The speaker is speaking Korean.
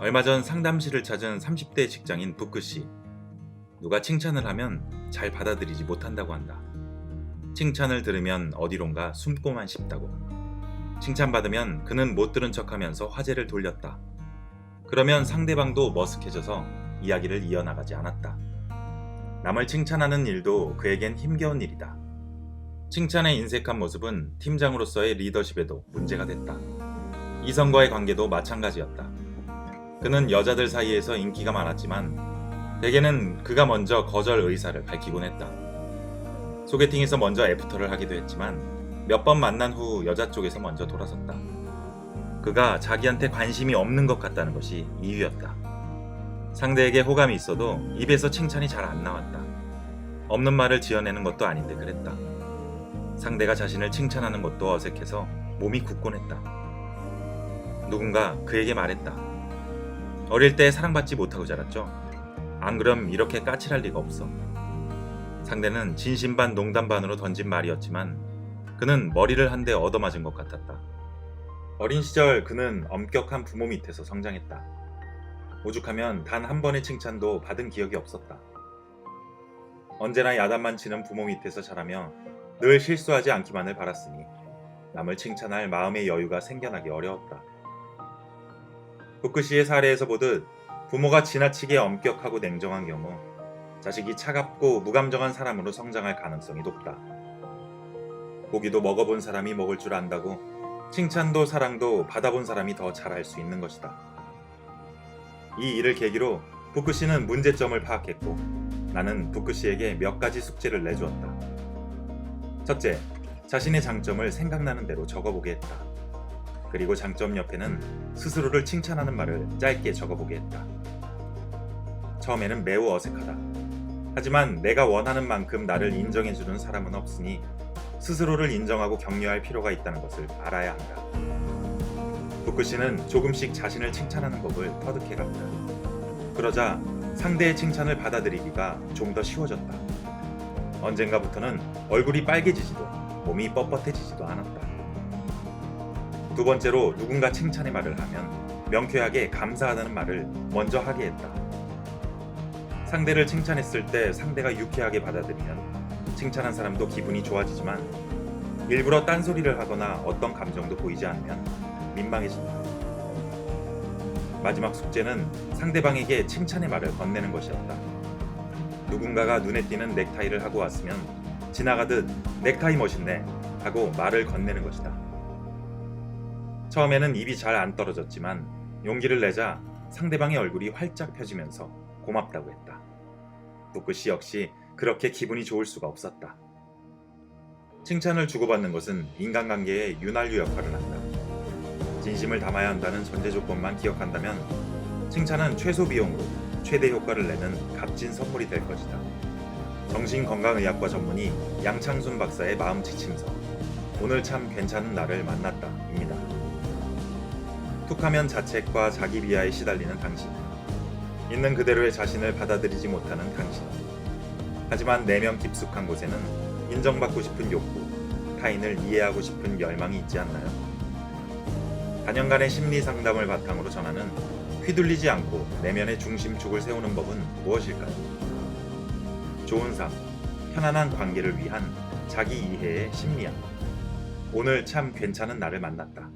얼마 전 상담실을 찾은 30대 직장인 부크씨. 누가 칭찬을 하면 잘 받아들이지 못한다고 한다. 칭찬을 들으면 어디론가 숨고만 싶다고. 칭찬받으면 그는 못 들은 척하면서 화제를 돌렸다. 그러면 상대방도 머쓱해져서 이야기를 이어나가지 않았다. 남을 칭찬하는 일도 그에겐 힘겨운 일이다. 칭찬의 인색한 모습은 팀장으로서의 리더십에도 문제가 됐다. 이성과의 관계도 마찬가지였다. 그는 여자들 사이에서 인기가 많았지만 대개는 그가 먼저 거절 의사를 밝히곤 했다. 소개팅에서 먼저 애프터를 하기도 했지만 몇 번 만난 후 여자 쪽에서 먼저 돌아섰다. 그가 자기한테 관심이 없는 것 같다는 것이 이유였다. 상대에게 호감이 있어도 입에서 칭찬이 잘 안 나왔다. 없는 말을 지어내는 것도 아닌데 그랬다. 상대가 자신을 칭찬하는 것도 어색해서 몸이 굳곤 했다. 누군가 그에게 말했다. 어릴 때 사랑받지 못하고 자랐죠? 안 그럼 이렇게 까칠할 리가 없어. 상대는 진심 반 농담 반으로 던진 말이었지만 그는 머리를 한 대 얻어맞은 것 같았다. 어린 시절 그는 엄격한 부모 밑에서 성장했다. 오죽하면 단 한 번의 칭찬도 받은 기억이 없었다. 언제나 야단만 치는 부모 밑에서 자라며 늘 실수하지 않기만을 바랐으니 남을 칭찬할 마음의 여유가 생겨나기 어려웠다. 부크씨의 사례에서 보듯 부모가 지나치게 엄격하고 냉정한 경우 자식이 차갑고 무감정한 사람으로 성장할 가능성이 높다. 고기도 먹어본 사람이 먹을 줄 안다고 칭찬도 사랑도 받아본 사람이 더 잘할 수 있는 것이다. 이 일을 계기로 부크씨는 문제점을 파악했고 나는 부크씨에게 몇 가지 숙제를 내주었다. 첫째, 자신의 장점을 생각나는 대로 적어보게 했다. 그리고 장점 옆에는 스스로를 칭찬하는 말을 짧게 적어보게 했다. 처음에는 매우 어색하다. 하지만 내가 원하는 만큼 나를 인정해주는 사람은 없으니 스스로를 인정하고 격려할 필요가 있다는 것을 알아야 한다. 부크씨는 조금씩 자신을 칭찬하는 법을 터득해갔다. 그러자 상대의 칭찬을 받아들이기가 좀 더 쉬워졌다. 언젠가부터는 얼굴이 빨개지지도 몸이 뻣뻣해지지도 않았다. 두 번째로 누군가 칭찬의 말을 하면 명쾌하게 감사하다는 말을 먼저 하게 했다. 상대를 칭찬했을 때 상대가 유쾌하게 받아들이면 칭찬한 사람도 기분이 좋아지지만 일부러 딴소리를 하거나 어떤 감정도 보이지 않으면 민망해진다. 마지막 숙제는 상대방에게 칭찬의 말을 건네는 것이었다. 누군가가 눈에 띄는 넥타이를 하고 왔으면 지나가듯 넥타이 멋있네 하고 말을 건네는 것이다. 처음에는 입이 잘 안 떨어졌지만 용기를 내자 상대방의 얼굴이 활짝 펴지면서 고맙다고 했다. 부크씨 역시 그렇게 기분이 좋을 수가 없었다. 칭찬을 주고받는 것은 인간관계의 윤활유 역할을 한다. 진심을 담아야 한다는 전제 조건만 기억한다면 칭찬은 최소 비용으로 최대 효과를 내는 값진 선물이 될 것이다. 정신건강의학과 전문의 양창순 박사의 마음 지침서. 오늘 참 괜찮은 나를 만났다입니다. 툭하면 자책과 자기 비하에 시달리는 당신. 있는 그대로의 자신을 받아들이지 못하는 당신. 하지만 내면 깊숙한 곳에는 인정받고 싶은 욕구, 타인을 이해하고 싶은 열망이 있지 않나요? 단연간의 심리 상담을 바탕으로 전하는 휘둘리지 않고 내면의 중심축을 세우는 법은 무엇일까요? 좋은 삶, 편안한 관계를 위한 자기 이해의 심리학. 오늘 참 괜찮은 나를 만났다.